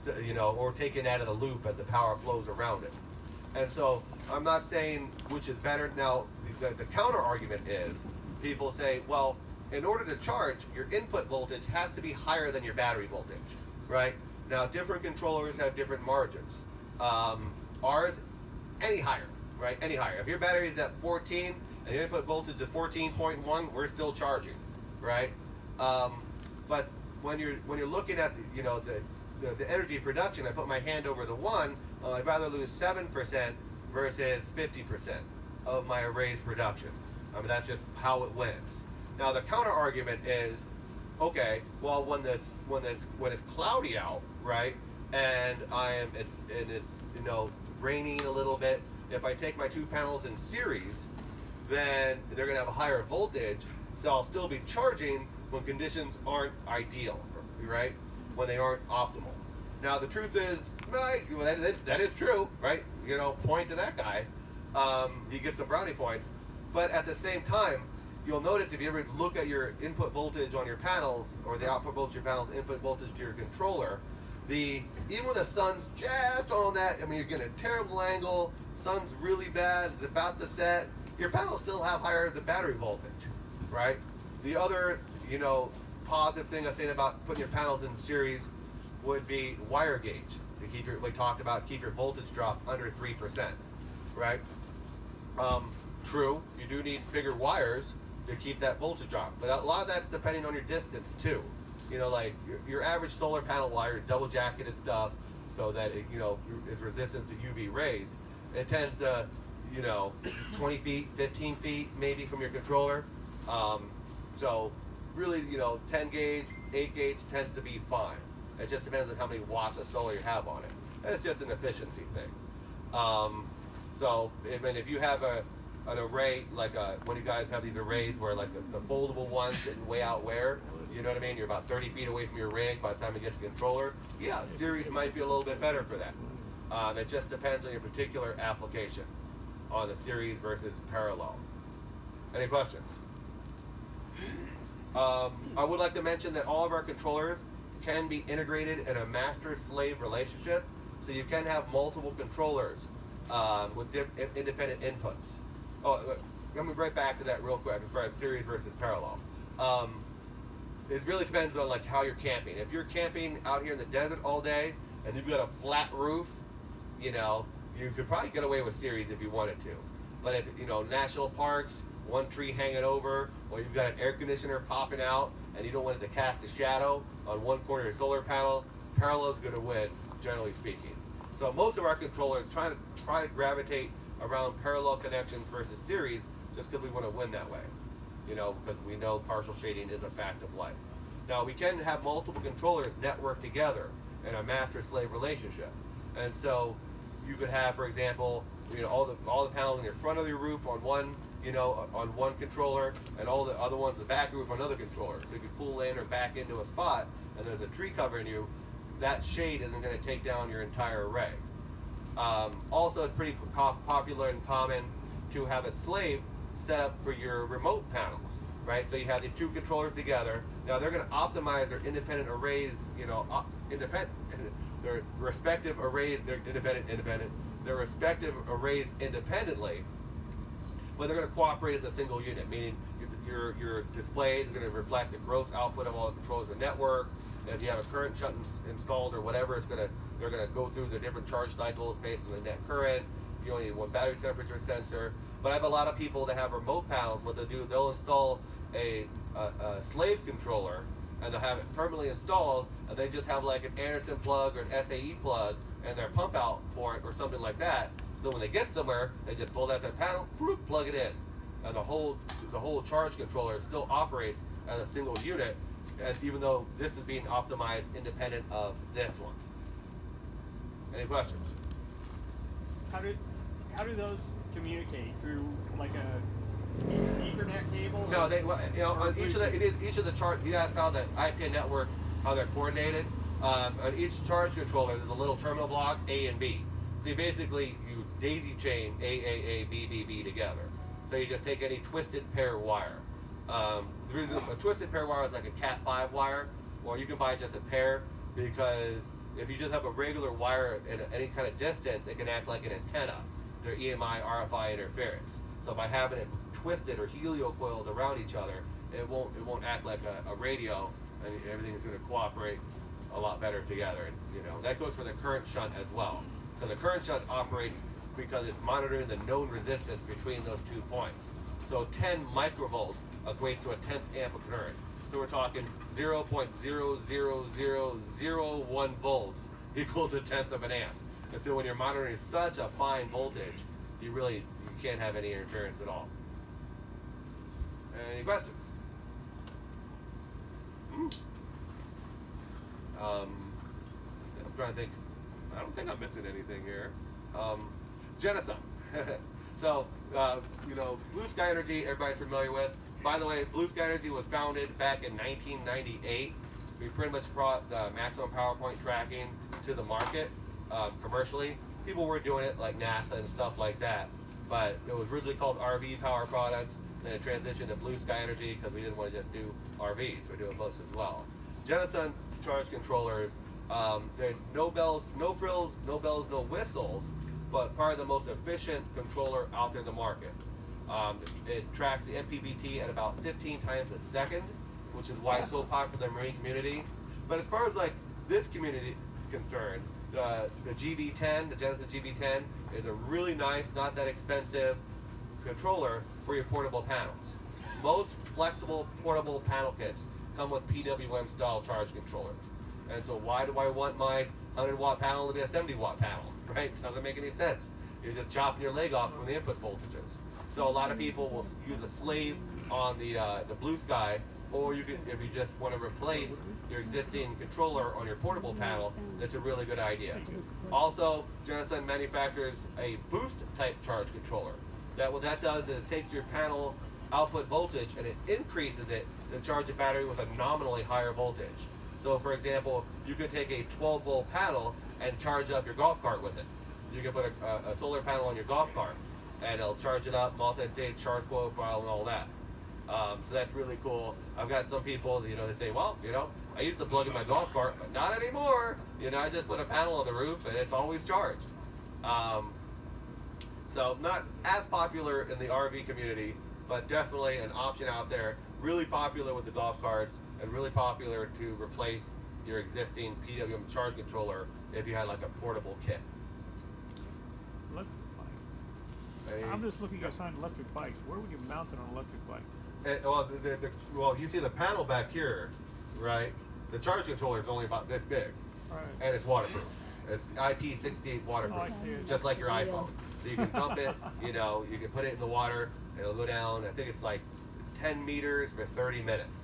so, or taken out of the loop as the power flows around it. And so I'm not saying which is better. Now the counter argument is people say, well, in order to charge, your input voltage has to be higher than your battery voltage, right? Now different controllers have different margins. Ours, any higher, right? Any higher. If your battery is at 14 and the input voltage is 14.1, we're still charging, right? But when you're looking at the energy production, I put my hand over the one. I'd rather lose 7% versus 50% of my array's production. I mean, that's just how it wins. Now the counter argument is, okay, well when it's cloudy out, right, and it's raining a little bit. If I take my two panels in series, then they're going to have a higher voltage, so I'll still be charging when conditions aren't ideal, right? When they aren't optimal. Now the truth is, right, that is true, right? Point to that guy. He gets some brownie points. But at the same time, you'll notice if you ever look at your input voltage on your panels, or the output voltage of your panels, input voltage to your controller, even when the sun's just on that, I mean, you're getting a terrible angle, sun's really bad, it's about to set, your panels still have higher the battery voltage, right? The other, positive thing I was saying about putting your panels in series would be wire gauge, to keep your, like talked about, keep your voltage drop under 3%, right? True, you do need bigger wires to keep that voltage drop, but a lot of that's depending on your distance too. Like your average solar panel wire, double jacketed stuff, so that it, is resistant to UV rays. It tends to, 20 feet, 15 feet maybe from your controller. So really, 10 gauge, 8 gauge tends to be fine. It just depends on how many watts of solar you have on it. And it's just an efficiency thing. So, if you have an array, like when you guys have these arrays where like the foldable ones sitting way out where, you know what I mean? You're about 30 feet away from your rig by the time you get to the controller. Yeah, series might be a little bit better for that. It just depends on your particular application on the series versus parallel. Any questions? I would like to mention that all of our controllers can be integrated in a master-slave relationship, so you can have multiple controllers with independent inputs. Let me right back to that real quick as far as series versus parallel. It really depends on like how you're camping. If you're camping out here in the desert all day and you've got a flat roof, you could probably get away with series if you wanted to. But if national parks, one tree hanging over, or you've got an air conditioner popping out and you don't want it to cast a shadow on one corner of your solar panel, parallel is going to win, generally speaking. So most of our controllers try to gravitate around parallel connections versus series, just because we want to win that way. Because we know partial shading is a fact of life. Now we can have multiple controllers network together in a master-slave relationship, and so you could have, for example, all the panels in the front of your roof on one, on one controller, and all the other ones in the back roof on another controller. So if you pull in or back into a spot and there's a tree covering you, that shade isn't going to take down your entire array. Also, it's pretty popular and common to have a slave set up for your remote panels, right? So you have these two controllers together. Now they're going to optimize their independent arrays, their respective arrays, their their respective arrays independently, but they're going to cooperate as a single unit, meaning your displays are going to reflect the gross output of all the controllers of the network. And if you have a current shunt installed or whatever, they're going to go through the different charge cycles based on the net current. You only need one battery temperature sensor. But I have a lot of people that have remote panels. What they'll do, they'll install a slave controller, and they'll have it permanently installed, and they just have like an Anderson plug or an SAE plug and their pump out port or something like that. So when they get somewhere, they just fold out their panel, plug it in, and the whole charge controller still operates as a single unit. And even though this is being optimized independent of this one. Any questions? How do those communicate through like a Ethernet cable? No, on each of the charge. You asked how the IP network, how they're coordinated. On each charge controller, there's a little terminal block A and B. So you daisy chain A, B, B, B together. So you just take any twisted pair wire. A twisted pair wire is like a Cat5 wire, or you can buy just a pair, because if you just have a regular wire at any kind of distance, it can act like an antenna. They're EMI, RFI interference. So by having it twisted or heliocoiled around each other, it won't act like a radio, and everything's going to cooperate a lot better together. And that goes for the current shunt as well. So the current shunt operates because it's monitoring the known resistance between those 2 points. So 10 microvolts equates to a 10th amp of current. So we're talking 0.00001 volts equals a 10th of an amp. And so when you're monitoring such a fine voltage, you can't have any interference at all. Any questions? I'm trying to think. I don't think I'm missing anything here. Genasun. So, Blue Sky Energy, everybody's familiar with. By the way, Blue Sky Energy was founded back in 1998. We pretty much brought the maximum power point tracking to the market commercially. People were doing it like NASA and stuff like that. but it was originally called RV Power Products, then it transitioned to Blue Sky Energy because we didn't want to just do RVs, we're doing boats as well. Genasun charge controllers, they're no bells, no frills, no bells, no whistles, but probably the most efficient controller out there in the market. It tracks the MPPT at about 15 times a second, which is why it's so popular in the marine community. But as far as like this community concerned, the GB10, the Genasun GB10 is a really nice, not that expensive controller for your portable panels. Most flexible portable panel kits come with PWM style charge controllers. And so why do I want my 100-watt panel to be a 70-watt panel, right? Doesn't make any sense. You're just chopping your leg off from the input voltages. So a lot of people will use a slave on the Blue Sky, or you can, if you just want to replace your existing controller on your portable panel, that's a really good idea. Also, Genasun manufactures a boost type charge controller. What that does is it takes your panel output voltage and it increases it to charge a battery with a nominally higher voltage. So for example, you could take a 12-volt panel and charge up your golf cart with it. You can put a solar panel on your golf cart and it'll charge it up, multi-stage charge profile and all that. So that's really cool. I've got some people, they say, well, I used to plug in my golf cart, but not anymore. I just put a panel on the roof and it's always charged. So not as popular in the RV community, but definitely an option out there. Really popular with the golf carts and really popular to replace your existing PWM charge controller if you had like a portable kit. Electric bikes. I'm just looking at sign electric bikes. Where would you mount it on an electric bike? Well, you see the panel back here, right? The charge controller is only about this big, Right. and it's waterproof. It's IP68 waterproof, Oh, I see it. just like your iPhone. So you can dump it, you can put it in the water, it'll go down, I think it's like 10 meters for 30 minutes,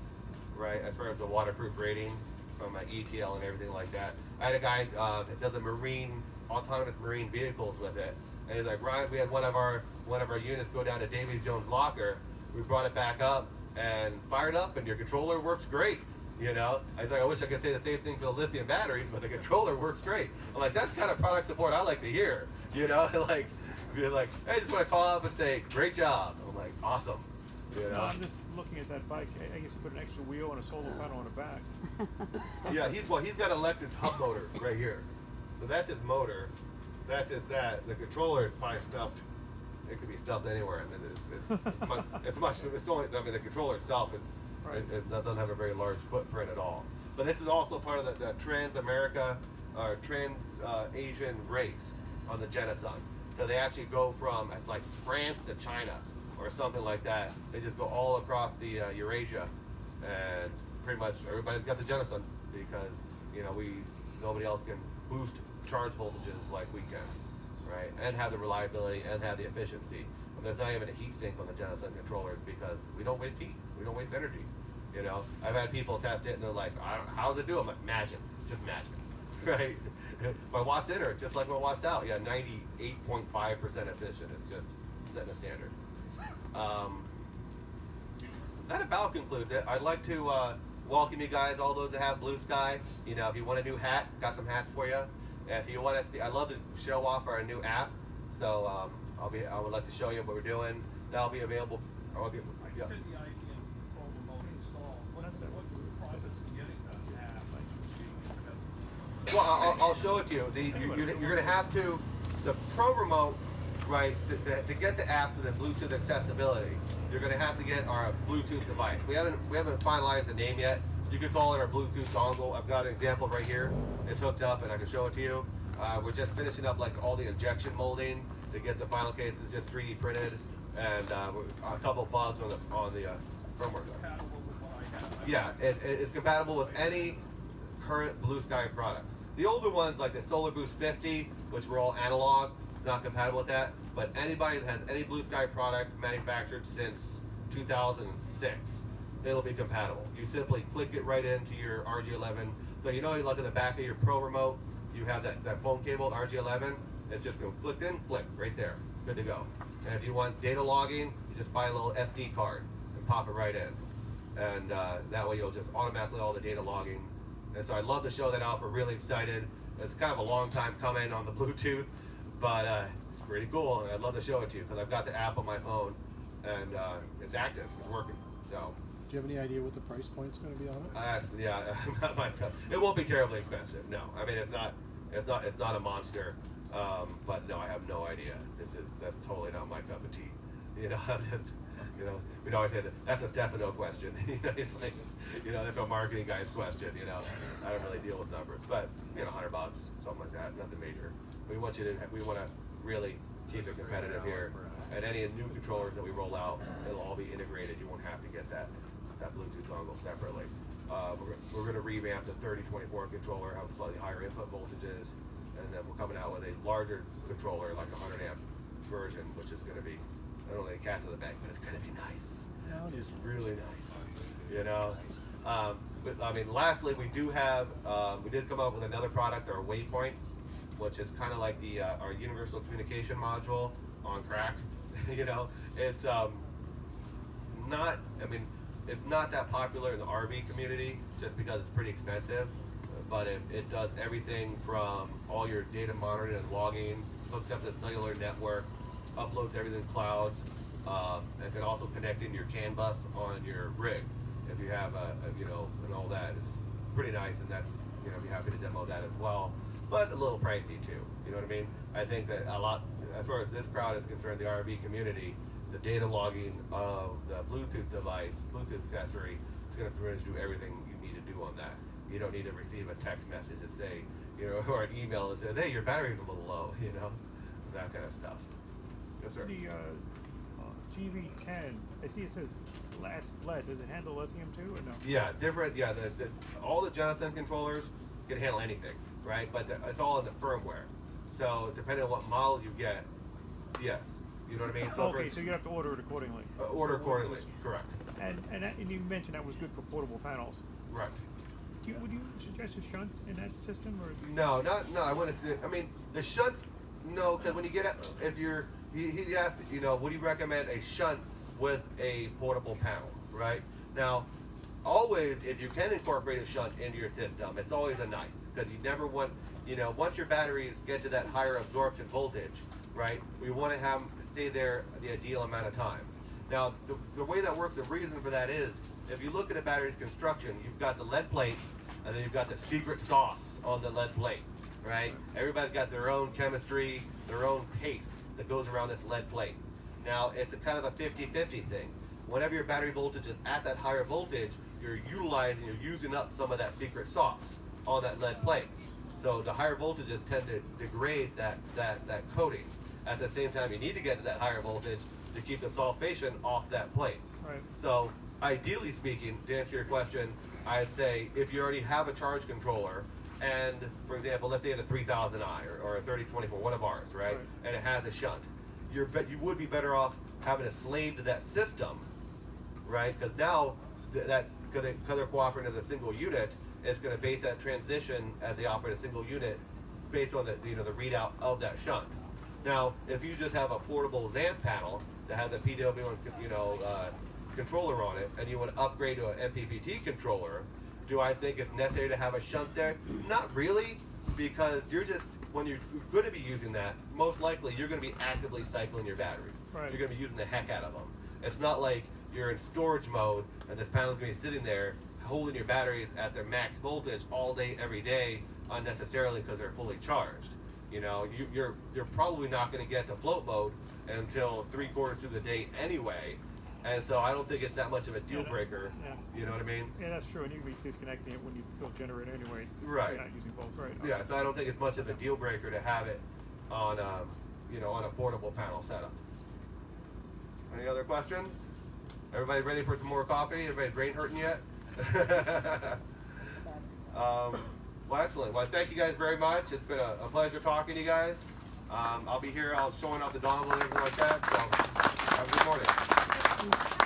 right? As far as the waterproof rating from ETL and everything like that. I had a guy that does autonomous marine vehicles with it. And he's like, Ryan, we had one of our units go down to Davy Jones' locker. We brought it back up and fired up, and your controller works great. I was like, I wish I could say the same thing for the lithium batteries, but the controller works great. I'm like, that's the kind of product support I like to hear. Like, be like, hey, I just want to call up and say, great job. I'm like, awesome. No, I'm just looking at that bike. I guess you put an extra wheel and a solar panel on the back. Yeah, he's got an electric hub motor right here. So that's his motor. That's just that. The controller is probably stuffed. It could be stuffed anywhere, and it's only. I mean, the controller itself it doesn't have a very large footprint at all. But this is also part of the Trans-America or Trans-Asian race on the Genasun. So they actually go from it's like France to China or something like that. They just go all across the Eurasia, and pretty much everybody's got the Genasun because nobody else can boost charge voltages like we can, right? And have the reliability and have the efficiency. And there's not even a heat sink on the Genasun controllers because we don't waste heat, we don't waste energy. I've had people test it and they're like, how does it do? I'm like, magic, it's just magic, right? My watts in are just like my watts out. Yeah, 98.5% efficient. It's just setting a standard. That about concludes it. I'd like to welcome you guys, all those that have Blue Sky. If you want a new hat, got some hats for you. If you want to see, I'd love to show off our new app. So I would like to show you what we're doing. That'll be available. I just had the idea for remote install. What's the process of getting that app? Well, I'll show it to you. You're going to have to, the Pro Remote, right, to get the app to the Bluetooth accessibility, you're going to have to get our Bluetooth device. We haven't finalized the name yet. You could call it our Bluetooth dongle. I've got an example right here. It's hooked up and I can show it to you. We're just finishing up like all the injection molding to get the final cases just 3D printed, and a couple bugs on the firmware. Compatible with what I have. Yeah, it's compatible with any current Blue Sky product. The older ones like the Solar Boost 50, which were all analog, not compatible with that. But anybody that has any Blue Sky product manufactured since 2006, it'll be compatible. You simply click it right into your RG11. So you look at the back of your Pro Remote, you have that phone cable, RG11. It's just go clicked in, click, right there, good to go. And if you want data logging, you just buy a little SD card and pop it right in. And that way you'll just automatically all the data logging. And so I'd love to show that off. We're really excited. It's kind of a long time coming on the Bluetooth, but it's pretty cool, and I'd love to show it to you because I've got the app on my phone, and it's active, it's working. So. Do you have any idea what the price point's going to be on it? Yeah, not my cup. It won't be terribly expensive. No, I mean it's not a monster. But no, I have no idea. That's totally not my cup of tea. You know, we'd always say that's a Stefano question. He's like, that's a marketing guy's question. I don't really deal with numbers, but $100, something like that, nothing major. We want to really keep it competitive here. And any new controllers that we roll out, it'll all be integrated. You won't have to get that Bluetooth dongle separately. We're going to revamp the 3024 controller, have slightly higher input voltages, and then we're coming out with a larger controller, like a 100 amp version, which is going to be not only a cat to the bank, but it's going to be nice. Yeah, It's really nice. But, I mean, lastly, we did come up with another product, our Waypoint, which is kind of like our universal communication module on crack. It's it's not that popular in the RV community just because it's pretty expensive, but it does everything from all your data monitoring and logging, hooks up to the cellular network, uploads everything to clouds, and can also connect in your CAN bus on your rig if you have and all that. It's pretty nice, and that's, I'd be happy to demo that as well, but a little pricey too. You know what I mean? I think that a lot, as far as this crowd is concerned, the RV community, the data logging of the Bluetooth device, Bluetooth accessory, it's going to pretty much do everything you need to do on that. You don't need to receive a text message to say, or an email that says, hey, your battery's a little low, that kind of stuff. Yes, sir. The GV10, I see it says lead. Does it handle lithium too, or no? Yeah, different. Yeah, all the Genasun controllers can handle anything, right? But it's all in the firmware. So depending on what model you get, yes. You know what I mean? So okay, so you have to order it accordingly. Order accordingly, correct. And you mentioned that was good for portable panels. Right. Would you suggest a shunt in that system, or? No, I wouldn't say. I mean, the shunts, no, because when you get if you're, he asked, would you recommend a shunt with a portable panel, right? Now, always, if you can incorporate a shunt into your system, it's always a nice, because you never want, once your batteries get to that higher absorption voltage, right, we want to have them stay there the ideal amount of time. Now, the way that works, the reason for that is, if you look at a battery's construction, you've got the lead plate, and then you've got the secret sauce on the lead plate, right? Everybody's got their own chemistry, their own paste that goes around this lead plate. Now, it's a kind of a 50-50 thing. Whenever your battery voltage is at that higher voltage, you're using up some of that secret sauce on that lead plate. So the higher voltages tend to degrade that coating. At the same time, you need to get to that higher voltage to keep the sulfation off that plate. Right. So ideally speaking, to answer your question, I'd say if you already have a charge controller, and for example, let's say it's a 3000i or a 3024, one of ours, right? And it has a shunt, you would be better off having a slave to that system, right? Because now because they're cooperating as a single unit, it's going to base that transition as they operate a single unit based on the readout of that shunt. Now, if you just have a portable ZAMP panel that has a PWM controller on it, and you want to upgrade to an MPPT controller, do I think it's necessary to have a shunt there? Not really, because when you're going to be using that, most likely you're going to be actively cycling your batteries. Right. You're going to be using the heck out of them. It's not like you're in storage mode and this panel's going to be sitting there holding your batteries at their max voltage all day, every day, unnecessarily because they're fully charged. You're probably not going to get to float mode until 3/4 through the day anyway, and so I don't think it's that much of a deal breaker. Yeah. You know what I mean? Yeah, that's true. And you can be disconnecting it when you build generator anyway. Right. You're not using both, right? Yeah. So I don't think it's much of a deal breaker to have it on on a portable panel setup. Any other questions? Everybody ready for some more coffee? Everybody's brain hurting yet? Well, excellent. Well, thank you guys very much. It's been a pleasure talking to you guys. I'll be here. I'll showing off the dongle and everything like that. So have a good morning.